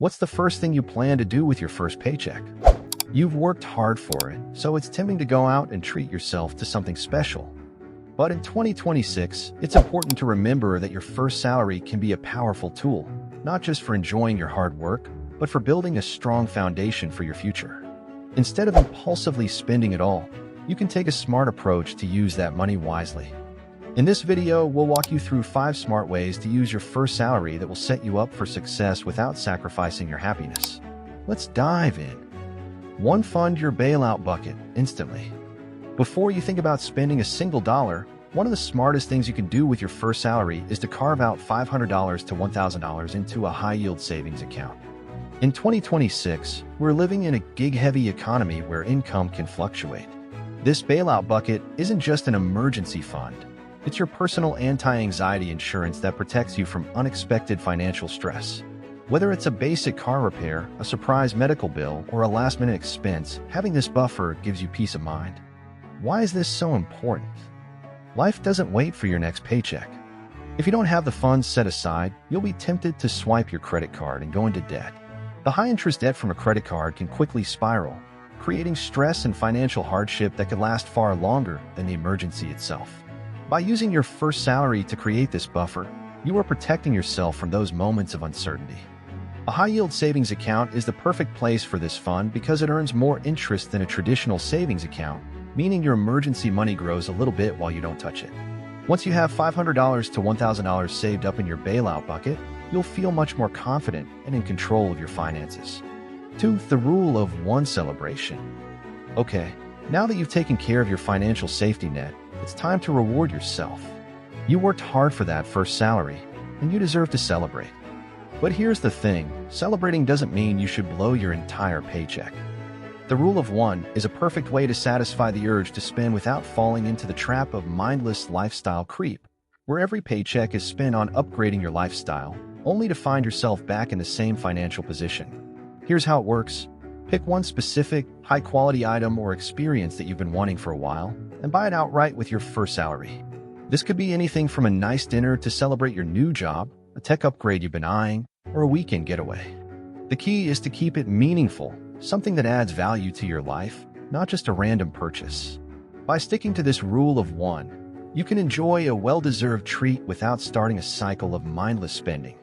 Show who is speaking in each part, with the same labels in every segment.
Speaker 1: What's the first thing you plan to do with your first paycheck? You've worked hard for it, so it's tempting to go out and treat yourself to something special. But in 2026, it's important to remember that your first salary can be a powerful tool, not just for enjoying your hard work, but for building a strong foundation for your future. Instead of impulsively spending it all, you can take a smart approach to use that money wisely. In this video, we'll walk you through 5 smart ways to use your first salary that will set you up for success without sacrificing your happiness. Let's dive in. 1. Fund your bailout bucket instantly. Before you think about spending a single dollar, one of the smartest things you can do with your first salary is to carve out $500 to $1,000 into a high-yield savings account. In 2026, we're living in a gig-heavy economy where income can fluctuate. This bailout bucket isn't just an emergency fund. It's your personal anti-anxiety insurance that protects you from unexpected financial stress. Whether it's a basic car repair, a surprise medical bill, or a last-minute expense, having this buffer gives you peace of mind. Why is this so important? Life doesn't wait for your next paycheck. If you don't have the funds set aside, you'll be tempted to swipe your credit card and go into debt. The high-interest debt from a credit card can quickly spiral, creating stress and financial hardship that could last far longer than the emergency itself. By using your first salary to create this buffer, you are protecting yourself from those moments of uncertainty. A high-yield savings account is the perfect place for this fund because it earns more interest than a traditional savings account, meaning your emergency money grows a little bit while you don't touch it. Once you have $500 to $1,000 saved up in your bailout bucket, you'll feel much more confident and in control of your finances. 2. The rule of one celebration. Okay, now that you've taken care of your financial safety net, it's time to reward yourself. You worked hard for that first salary, and you deserve to celebrate. But here's the thing, celebrating doesn't mean you should blow your entire paycheck. The rule of one is a perfect way to satisfy the urge to spend without falling into the trap of mindless lifestyle creep, where every paycheck is spent on upgrading your lifestyle, only to find yourself back in the same financial position. Here's how it works. Pick one specific, high-quality item or experience that you've been wanting for a while, and buy it outright with your first salary. This could be anything from a nice dinner to celebrate your new job, a tech upgrade you've been eyeing, or a weekend getaway. The key is to keep it meaningful, something that adds value to your life, not just a random purchase. By sticking to this rule of one, you can enjoy a well-deserved treat without starting a cycle of mindless spending.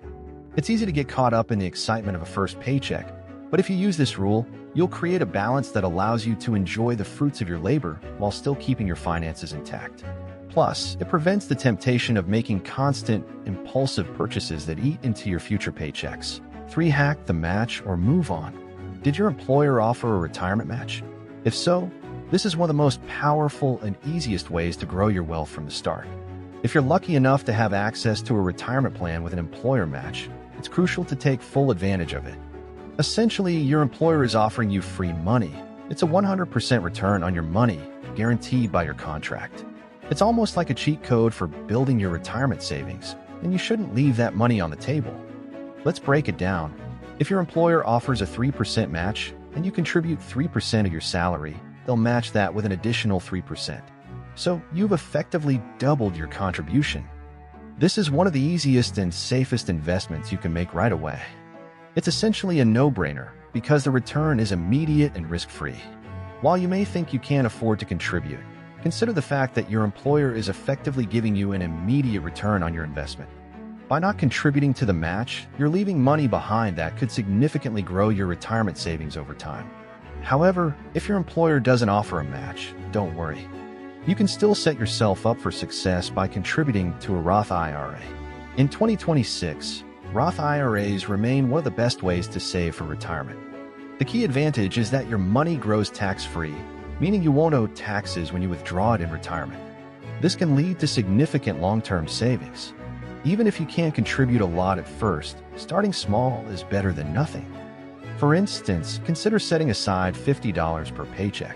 Speaker 1: It's easy to get caught up in the excitement of a first paycheck, but if you use this rule, you'll create a balance that allows you to enjoy the fruits of your labor while still keeping your finances intact. Plus, it prevents the temptation of making constant, impulsive purchases that eat into your future paychecks. 3. Hack the match or move on. Did your employer offer a retirement match? If so, this is one of the most powerful and easiest ways to grow your wealth from the start. If you're lucky enough to have access to a retirement plan with an employer match, it's crucial to take full advantage of it. Essentially, your employer is offering you free money. It's a 100% return on your money, guaranteed by your contract. It's almost like a cheat code for building your retirement savings, and you shouldn't leave that money on the table. Let's break it down. If your employer offers a 3% match, and you contribute 3% of your salary, they'll match that with an additional 3%. So you've effectively doubled your contribution. This is one of the easiest and safest investments you can make right away. It's essentially a no-brainer because the return is immediate and risk-free. While you may think you can't afford to contribute, consider the fact that your employer is effectively giving you an immediate return on your investment. By not contributing to the match, you're leaving money behind that could significantly grow your retirement savings over time. However, if your employer doesn't offer a match, don't worry. You can still set yourself up for success by contributing to a Roth IRA. In 2026, Roth IRAs remain one of the best ways to save for retirement. The key advantage is that your money grows tax-free, meaning you won't owe taxes when you withdraw it in retirement. This can lead to significant long-term savings. Even if you can't contribute a lot at first, starting small is better than nothing. For instance, consider setting aside $50 per paycheck.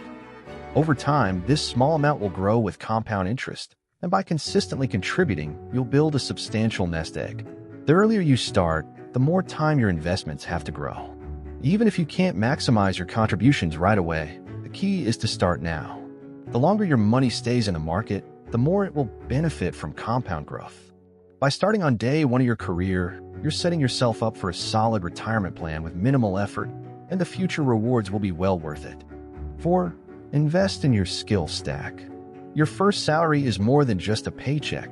Speaker 1: Over time, this small amount will grow with compound interest, and by consistently contributing, you'll build a substantial nest egg. The earlier you start, the more time your investments have to grow. Even if you can't maximize your contributions right away, the key is to start now. The longer your money stays in the market, the more it will benefit from compound growth. By starting on day one of your career, you're setting yourself up for a solid retirement plan with minimal effort, and the future rewards will be well worth it. 4. Invest in your skill stack. Your first salary is more than just a paycheck.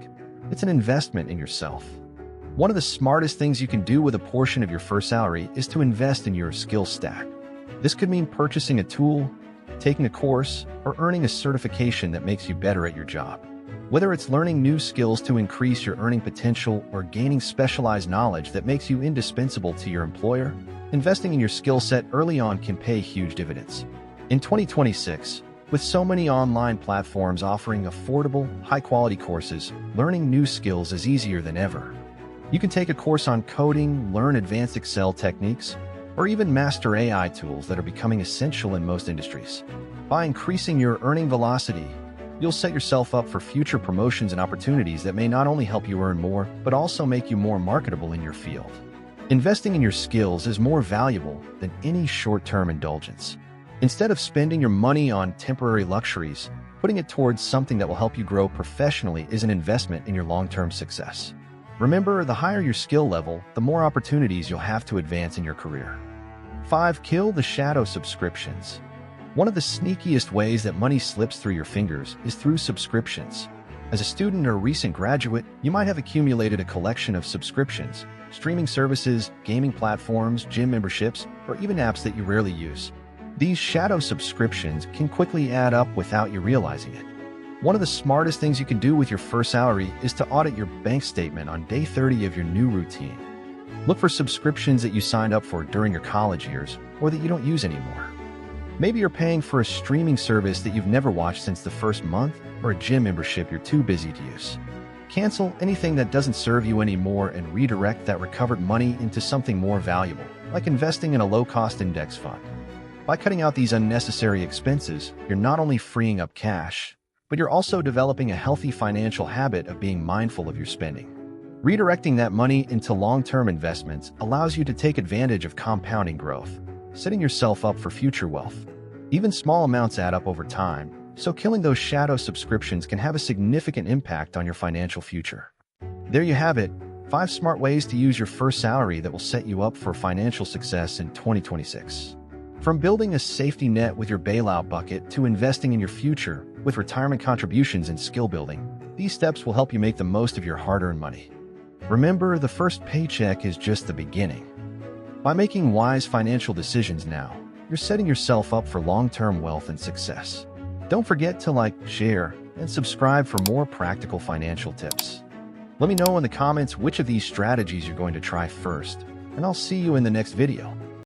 Speaker 1: It's an investment in yourself. One of the smartest things you can do with a portion of your first salary is to invest in your skill stack. This could mean purchasing a tool, taking a course, or earning a certification that makes you better at your job. Whether it's learning new skills to increase your earning potential or gaining specialized knowledge that makes you indispensable to your employer, investing in your skill set early on can pay huge dividends. In 2026, with so many online platforms offering affordable, high-quality courses, learning new skills is easier than ever. You can take a course on coding, learn advanced Excel techniques, or even master AI tools that are becoming essential in most industries. By increasing your earning velocity, you'll set yourself up for future promotions and opportunities that may not only help you earn more, but also make you more marketable in your field. Investing in your skills is more valuable than any short-term indulgence. Instead of spending your money on temporary luxuries, putting it towards something that will help you grow professionally is an investment in your long-term success. Remember, the higher your skill level, the more opportunities you'll have to advance in your career. 5. Kill the shadow subscriptions. One of the sneakiest ways that money slips through your fingers is through subscriptions. As a student or recent graduate, you might have accumulated a collection of subscriptions, streaming services, gaming platforms, gym memberships, or even apps that you rarely use. These shadow subscriptions can quickly add up without you realizing it. One of the smartest things you can do with your first salary is to audit your bank statement on day 30 of your new routine. Look for subscriptions that you signed up for during your college years or that you don't use anymore. Maybe you're paying for a streaming service that you've never watched since the first month, or a gym membership you're too busy to use. Cancel anything that doesn't serve you anymore and redirect that recovered money into something more valuable, like investing in a low-cost index fund. By cutting out these unnecessary expenses, you're not only freeing up cash, but you're also developing a healthy financial habit of being mindful of your spending. Redirecting that money into long-term investments allows you to take advantage of compounding growth, setting yourself up for future wealth. Even small amounts add up over time, so killing those shadow subscriptions can have a significant impact on your financial future. There you have it, 5 smart ways to use your first salary that will set you up for financial success in 2026. From building a safety net with your bailout bucket to investing in your future with retirement contributions and skill building, these steps will help you make the most of your hard-earned money. Remember, the first paycheck is just the beginning. By making wise financial decisions now, you're setting yourself up for long-term wealth and success. Don't forget to like, share, and subscribe for more practical financial tips. Let me know in the comments which of these strategies you're going to try first, and I'll see you in the next video.